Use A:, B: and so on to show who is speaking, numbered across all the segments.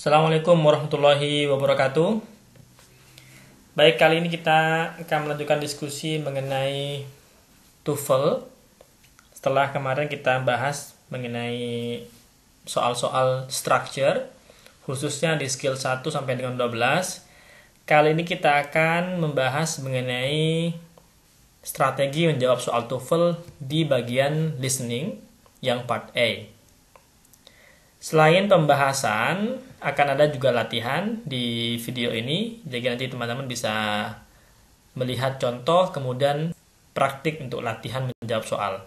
A: Assalamualaikum warahmatullahi wabarakatuh. Baik, kali ini kita akan melanjutkan diskusi mengenai TOEFL. Setelah kemarin kita bahas mengenai soal-soal structure, khususnya di skill 1 sampai dengan 12. Kali ini kita akan membahas mengenai strategi menjawab soal TOEFL di bagian listening yang part A. Selain pembahasan, akan ada juga latihan di video ini. Jadi nanti teman-teman bisa melihat contoh, kemudian praktik untuk latihan menjawab soal.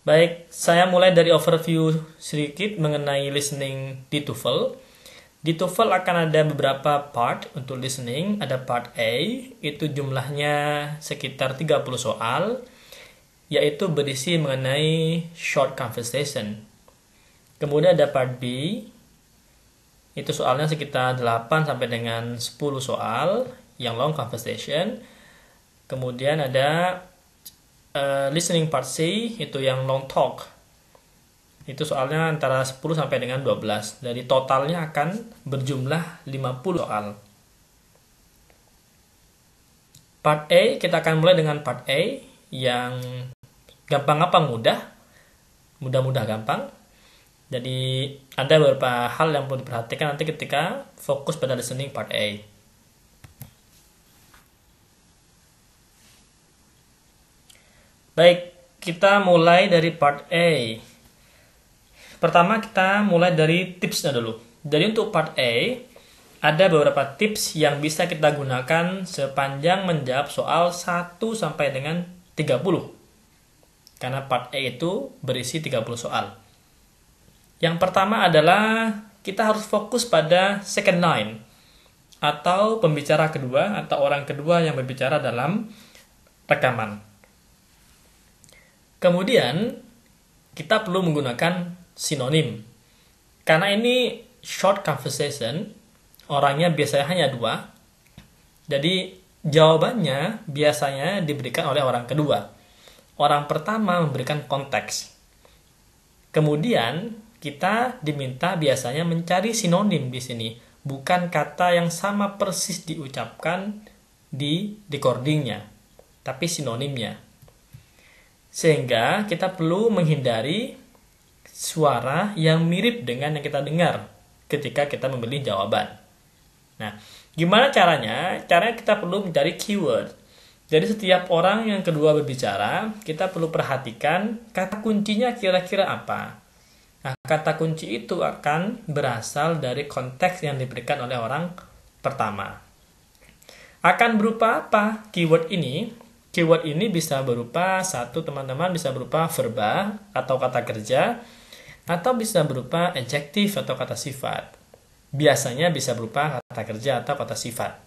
A: Baik, saya mulai dari overview sedikit mengenai listening di TOEFL. Di TOEFL akan ada beberapa part untuk listening. Ada part A, itu jumlahnya sekitar 30 soal, yaitu berisi mengenai short conversation. Kemudian ada part B, itu soalnya sekitar 8 sampai dengan 10 soal, yang long conversation. Kemudian ada listening part C, itu yang long talk. Itu soalnya antara 10 sampai dengan 12. Jadi totalnya akan berjumlah 50 soal. Part A, kita akan mulai dengan part A yang gampang apa mudah? Mudah-mudah gampang. Jadi ada beberapa hal yang perlu diperhatikan nanti ketika fokus pada listening part A. Baik, kita mulai dari part A. Pertama kita mulai dari tipsnya dulu. Jadi untuk part A, ada beberapa tips yang bisa kita gunakan sepanjang menjawab soal 1 sampai dengan 30. Karena part A itu berisi 30 soal. Yang pertama adalah kita harus fokus pada second line, atau pembicara kedua, atau orang kedua yang berbicara dalam rekaman. Kemudian, kita perlu menggunakan sinonim. Karena ini short conversation, orangnya biasanya hanya 2. Jadi jawabannya biasanya diberikan oleh orang kedua. Orang pertama memberikan konteks. Kemudian kita diminta biasanya mencari sinonim di sini, bukan kata yang sama persis diucapkan di recordingnya, tapi sinonimnya. Sehingga kita perlu menghindari suara yang mirip dengan yang kita dengar ketika kita memilih jawaban. Nah, gimana caranya? Caranya kita perlu mencari keyword. Jadi setiap orang yang kedua berbicara, kita perlu perhatikan kata kuncinya kira-kira apa. Nah, kata kunci itu akan berasal dari konteks yang diberikan oleh orang pertama. Akan berupa apa keyword ini? Keyword ini bisa berupa, satu teman-teman bisa berupa verba atau kata kerja, atau bisa berupa adjektif atau kata sifat. Biasanya bisa berupa kata kerja atau kata sifat.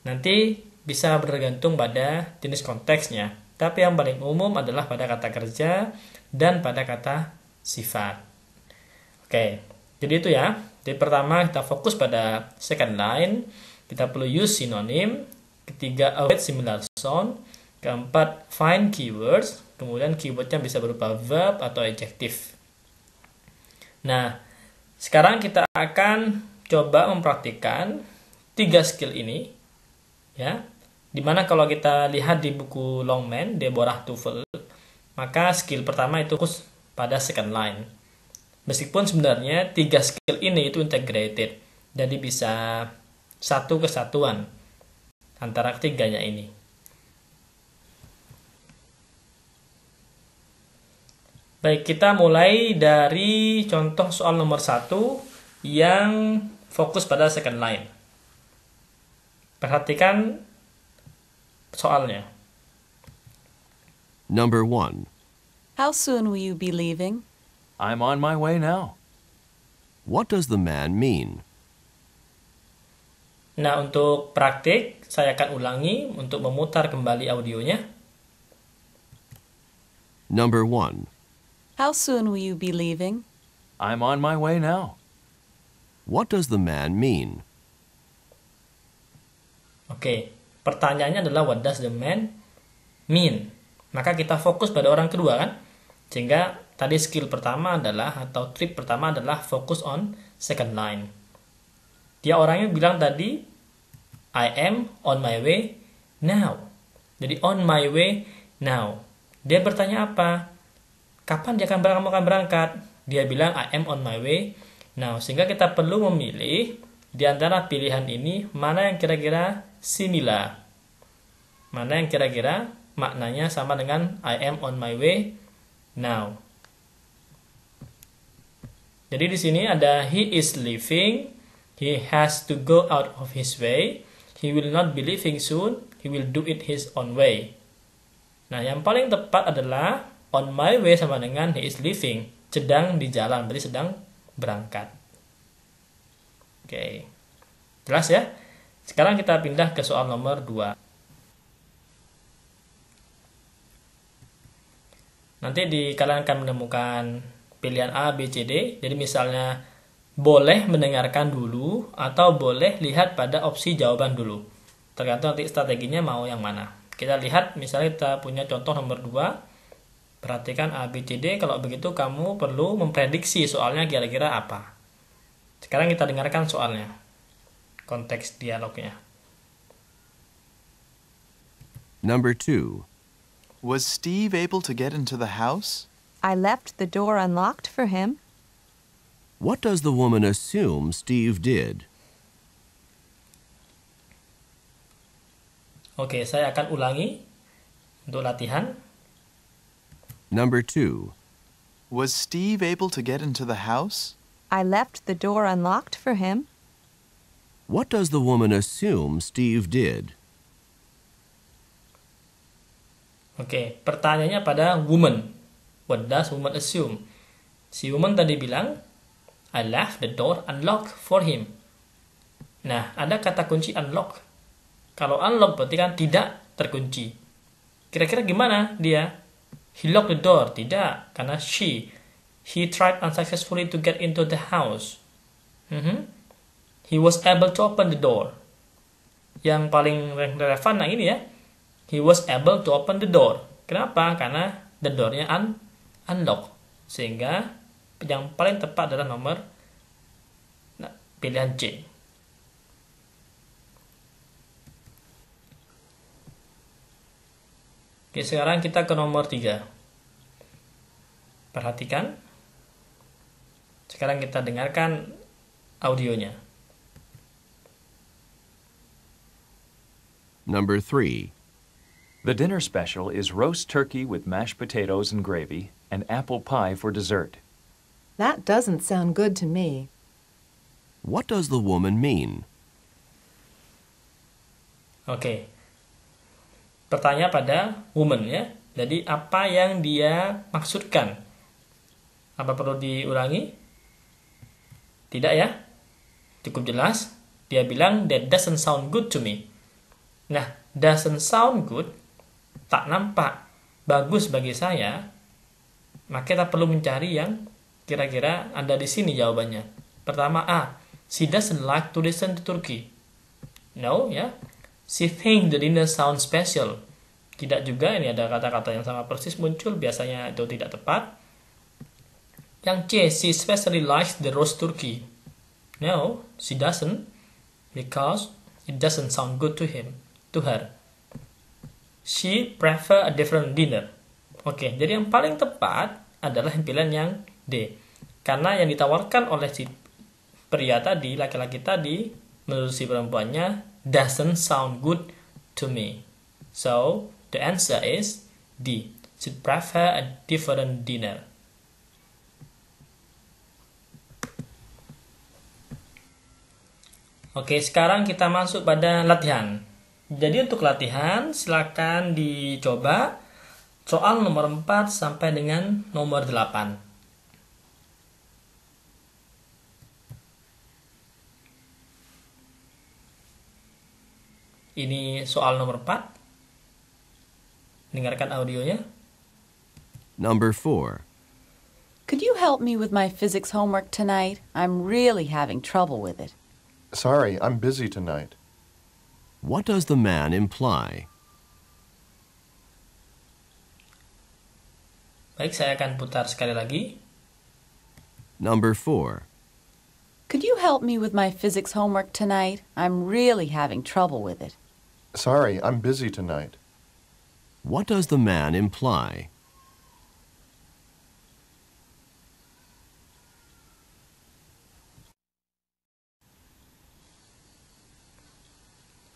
A: Nanti bisa bergantung pada jenis konteksnya. Tapi yang paling umum adalah pada kata kerja dan pada kata sifat. Oke, jadi itu ya. Jadi pertama kita fokus pada second line. Kita perlu use sinonim. Ketiga, avoid similar sound. Keempat, find keywords. Kemudian keywordnya bisa berupa verb atau adjektif. Nah, sekarang kita akan coba mempraktikkan 3 skill ini, ya. Dimana kalau kita lihat di buku Longman, Deborah TOEFL, maka skill pertama itu fokus pada second line. Meskipun sebenarnya 3 skill ini itu integrated, jadi bisa satu kesatuan antara ketiganya ini. Baik, kita mulai dari contoh soal nomor 1 yang fokus pada second line. Perhatikan soalnya.
B: Number 1.
C: How soon will you be leaving?
D: I'm on my way now.
B: What does the man mean?
A: Nah, untuk praktik, saya akan ulangi untuk memutar kembali audionya.
B: Number 1.
C: How soon will you be leaving?
D: I'm on my way now.
B: What does the man mean?
A: Oke, pertanyaannya adalah what does the man mean? Maka kita fokus pada orang kedua kan? Sehingga tadi skill pertama adalah, atau trik pertama adalah focus on second line. Dia orangnya bilang tadi, I am on my way now. Jadi on my way now. Dia bertanya apa? Kapan dia akan berangkat? Dia bilang I am on my way now. Sehingga kita perlu memilih di antara pilihan ini mana yang kira-kira similar. Mana yang kira-kira maknanya sama dengan I am on my way now. Jadi di sini ada he is leaving, he has to go out of his way, he will not be leaving soon, he will do it his own way. Nah, yang paling tepat adalah on my way sama dengan he is leaving, sedang di jalan, berarti sedang berangkat. Oke. Jelas ya? Sekarang kita pindah ke soal nomor 2. Nanti kalian akan menemukan pilihan A, B, C, D. Jadi misalnya boleh mendengarkan dulu atau boleh lihat pada opsi jawaban dulu. Tergantung nanti strateginya mau yang mana. Kita lihat misalnya kita punya contoh nomor 2. Perhatikan A, B, C, D. Kalau begitu kamu perlu memprediksi soalnya kira-kira apa. Sekarang kita dengarkan soalnya. Konteks dialognya.
B: Number 2.
E: Was Steve able to get into the house?
F: I left the door unlocked for him.
B: What does the woman assume Steve did?
A: Oke, saya akan ulangi untuk latihan.
B: Number 2.
E: Was Steve able to get into the house?
F: I left the door unlocked for him.
B: What does the woman assume Steve did?
A: Oke, pertanyaannya pada woman. What does woman assume? Si woman tadi bilang, I left the door unlocked for him. Nah, ada kata kunci unlock. Kalau unlock berarti kan tidak terkunci. Kira-kira gimana dia? He locked the door. Tidak, karena he tried unsuccessfully to get into the house. He was able to open the door. Yang paling relevan nah ini ya. He was able to open the door. Kenapa? Karena the door-nya unlock. Sehingga yang paling tepat adalah nomor pilihan C. Oke, sekarang kita ke nomor 3. Perhatikan. Sekarang kita dengarkan audionya.
B: Number 3.
D: The dinner special is roast turkey with mashed potatoes and gravy and apple pie for dessert.
G: That doesn't sound good to me.
B: What does the woman mean?
A: Oke. Pertanyaan pada woman ya. Jadi apa yang dia maksudkan? Apa perlu diulangi? Tidak ya? Cukup jelas. Dia bilang that doesn't sound good to me. Nah, doesn't sound good, tak nampak bagus bagi saya, maka kita perlu mencari yang kira-kira ada di sini jawabannya. Pertama A, she doesn't like to listen to Turkey. No, ya. She thinks the dinner sounds special. Tidak juga, ini ada kata-kata yang sama persis muncul, biasanya itu tidak tepat. Yang C, she especially likes the roast turkey. No, she doesn't, because it doesn't sound good to her. She prefer a different dinner. Oke, jadi yang paling tepat adalah pilihan yang D. Karena yang ditawarkan oleh si pria tadi, laki-laki tadi, menurut si perempuannya, doesn't sound good to me. So, the answer is D. She prefer a different dinner. Oke, sekarang kita masuk pada latihan. Jadi untuk latihan, silakan dicoba soal nomor 4 sampai dengan nomor 8. Ini soal nomor 4. Dengarkan audionya.
B: Number 4.
C: Could you help me with my physics homework tonight? I'm really having trouble with it.
H: Sorry, I'm busy tonight.
B: What does the man imply?
A: Baik, saya akan putar sekali lagi.
B: Number 4.
C: Could you help me with my physics homework tonight? I'm really having trouble with it.
H: Sorry, I'm busy tonight.
B: What does the man imply?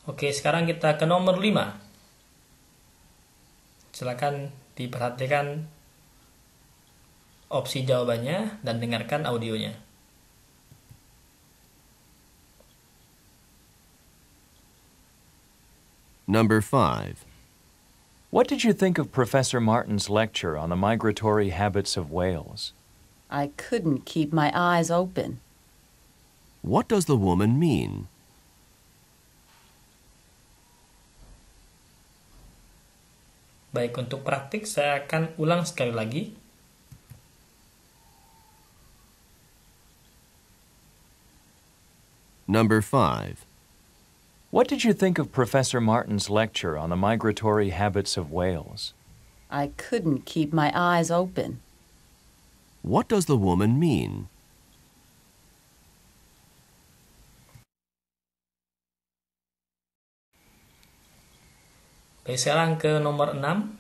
A: Oke, sekarang kita ke nomor 5. Silakan diperhatikan opsi jawabannya dan dengarkan audionya.
B: Number 5.
D: What did you think of Professor Martin's lecture on the migratory habits of whales?
C: I couldn't keep my eyes open.
B: What does the woman mean?
A: Baik, untuk praktik saya akan ulang sekali lagi.
B: Number 5.
D: What did you think of Professor Martin's lecture on the migratory habits of whales?
C: I couldn't keep my eyes open.
B: What does the woman mean?
A: Baik, sekarang ke nomor 6.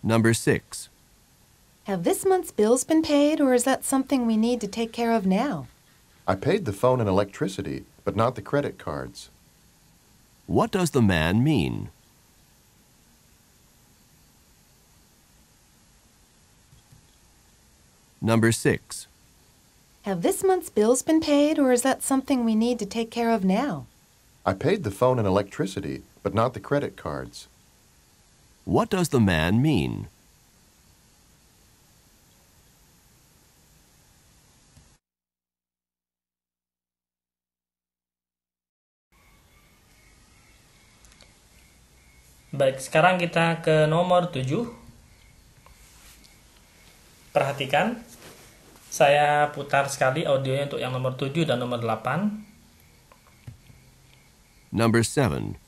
B: Number 6.
G: Have this month's bills been paid, or is that something we need to take care of now?
H: I paid the phone and electricity, but not the credit cards.
B: What does the man mean? Number 6.
G: Have this month's bills been paid, or is that something we need to take care of now?
H: I paid the phone and electricity, but not the credit cards.
B: What does the man mean?
A: Baik, sekarang kita ke nomor 7. Perhatikan, saya putar sekali audionya untuk yang nomor 7 dan nomor 8.
B: Number 7.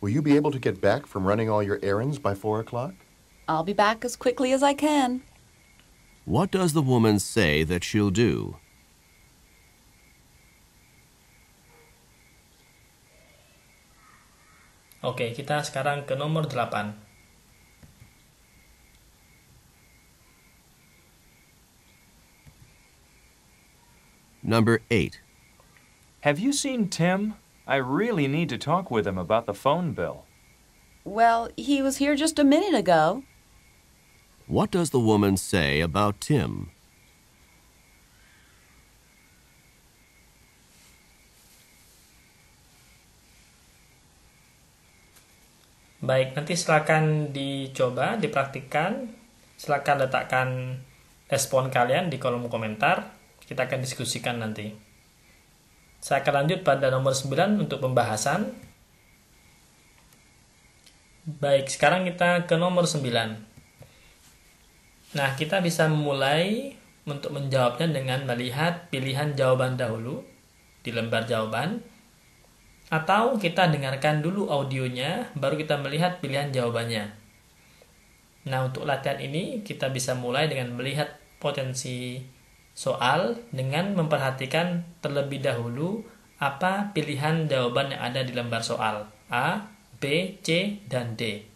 H: Will you be able to get back from running all your errands by 4 o'clock?
C: I'll be back as quickly as I can.
B: What does the woman say that she'll do?
A: Oke, kita sekarang ke nomor 8.
B: Number 8.
D: Have you seen Tim? I really need to talk with him about the phone bill.
C: Well, he was here just a minute ago.
B: What does the woman say about Tim?
A: Baik, nanti silakan dicoba, dipraktikkan. Silakan letakkan respon kalian di kolom komentar. Kita akan diskusikan nanti. Saya akan lanjut pada nomor 9 untuk pembahasan. Baik, sekarang kita ke nomor 9. Nah, kita bisa memulai untuk menjawabnya dengan melihat pilihan jawaban dahulu di lembar jawaban. Atau kita dengarkan dulu audionya, baru kita melihat pilihan jawabannya. Nah, untuk latihan ini kita bisa mulai dengan melihat potensi soal dengan memperhatikan terlebih dahulu apa pilihan jawaban yang ada di lembar soal. A, B, C, dan D.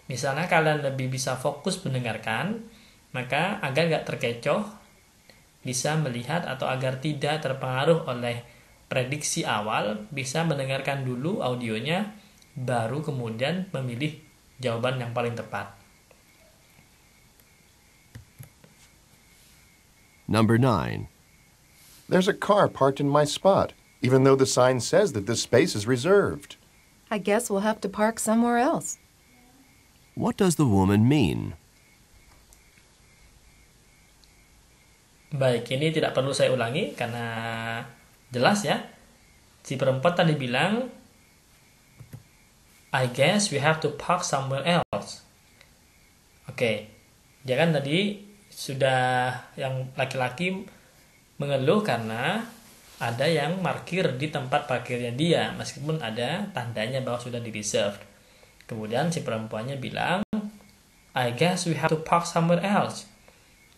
A: Misalnya kalian lebih bisa fokus mendengarkan, maka agar nggak terkecoh, bisa melihat atau agar tidak terpengaruh oleh prediksi awal, bisa mendengarkan dulu audionya, baru kemudian memilih jawaban yang paling tepat.
B: Number 9.
H: There's a car parked in my spot, even though the sign says that this space is reserved.
G: I guess we'll have to park somewhere else.
B: What does the woman mean?
A: Baik, ini tidak perlu saya ulangi karena jelas ya. Si perempuan tadi bilang, I guess we have to park somewhere else. Oke, dia kan tadi sudah yang laki-laki mengeluh karena ada yang parkir di tempat parkirnya dia meskipun ada tandanya bahwa sudah di reserved. Kemudian si perempuannya bilang, I guess we have to park somewhere else.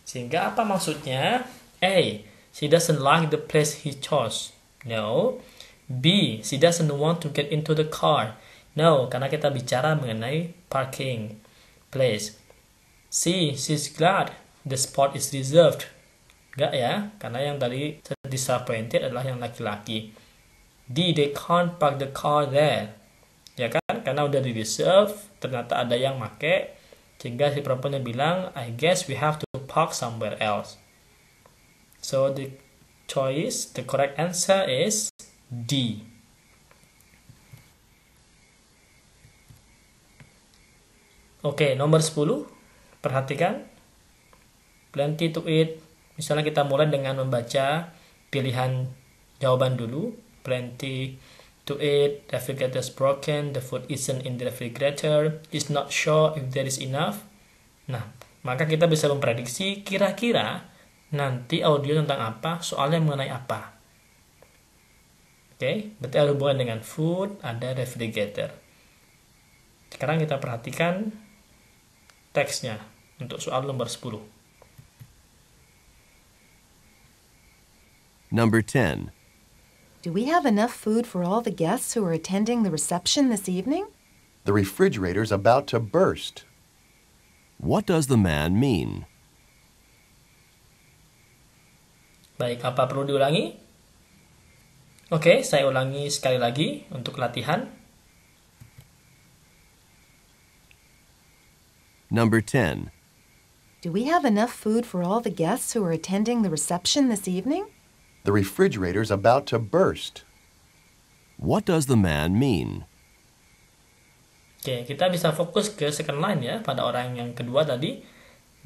A: Sehingga apa maksudnya? A. She doesn't like the place he chose. No. B. She doesn't want to get into the car. No, karena kita bicara mengenai parking place. C. She's glad the spot is reserved. Enggak ya, karena yang tadi disappointed adalah yang laki-laki. D. They can't park the car there. Ya kan, karena udah di reserve, ternyata ada yang make, sehingga si perempuannya bilang, I guess we have to park somewhere else. So the correct answer is D. Oke, nomor 10. Perhatikan. Plenty to eat. Misalnya kita mulai dengan membaca pilihan jawaban dulu. Plenty to eat, refrigerator is broken, the food isn't in the refrigerator, is not sure if there is enough. Nah, maka kita bisa memprediksi kira-kira nanti audio tentang apa, soalnya mengenai apa. Oke, berarti ada hubungan dengan food, ada refrigerator. Sekarang kita perhatikan teksnya untuk soal nomor 10.
B: Number 10.
G: Do we have enough food for all the guests who are attending the reception this evening?
H: The refrigerator's about to burst.
B: What does the man mean?
A: Baik, apa perlu diulangi? Oke, saya ulangi sekali lagi untuk latihan.
B: Number 10.
G: Do we have enough food for all the guests who are attending the reception this evening?
H: The refrigerator's about to burst.
B: What does the man mean?
A: Oke, kita bisa fokus ke second line ya, pada orang yang kedua tadi.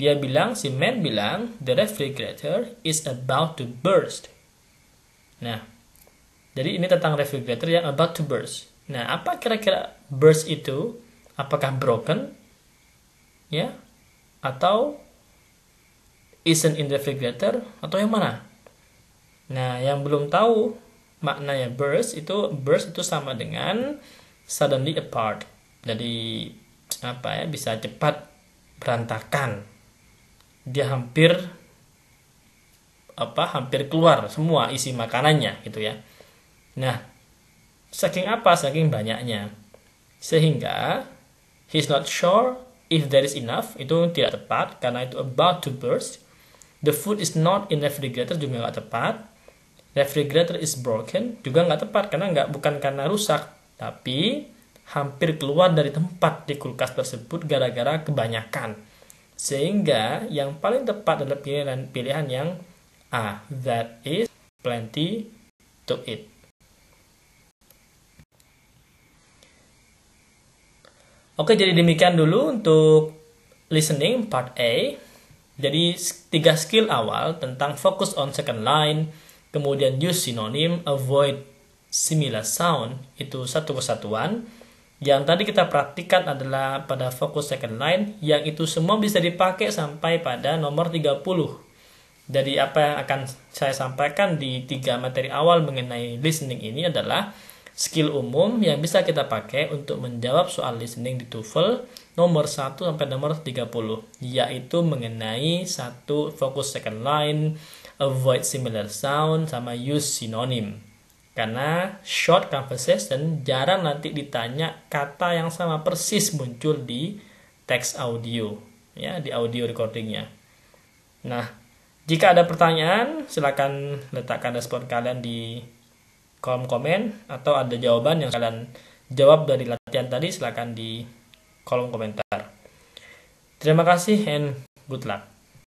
A: Dia bilang, si man bilang, the refrigerator is about to burst. Nah, jadi ini tentang refrigerator yang about to burst. Nah, apa kira-kira burst itu? Apakah broken? Ya? Atau isn't in the refrigerator? Atau yang mana? Nah, yang belum tahu maknanya burst itu sama dengan suddenly apart. Jadi apa ya, bisa cepat berantakan. Dia hampir keluar semua isi makanannya gitu ya. Nah, saking apa? Saking banyaknya. Sehingga he's not sure if there is enough, itu tidak tepat karena itu about to burst. The food is not in refrigerator juga nggak tepat. Refrigerator is broken juga nggak tepat karena bukan karena rusak, tapi hampir keluar dari tempat di kulkas tersebut gara-gara kebanyakan. Sehingga yang paling tepat adalah pilihan yang A, that is plenty to eat. Oke, jadi demikian dulu untuk listening part A. Jadi 3 skill awal tentang focus on second line, kemudian use synonym, avoid similar sound, itu satu kesatuan. Yang tadi kita praktikkan adalah pada fokus second line, yang itu semua bisa dipakai sampai pada nomor 30. Jadi apa yang akan saya sampaikan di 3 materi awal mengenai listening ini adalah skill umum yang bisa kita pakai untuk menjawab soal listening di TOEFL nomor 1 sampai nomor 30, yaitu mengenai 1 fokus second line, avoid similar sound, sama use synonym. Karena short conversation jarang nanti ditanya kata yang sama persis muncul di teks audio, ya, di audio recordingnya. Nah, jika ada pertanyaan, silakan letakkan respon kalian di kolom komen, atau ada jawaban yang kalian jawab dari latihan tadi, silakan di kolom komentar. Terima kasih and good luck.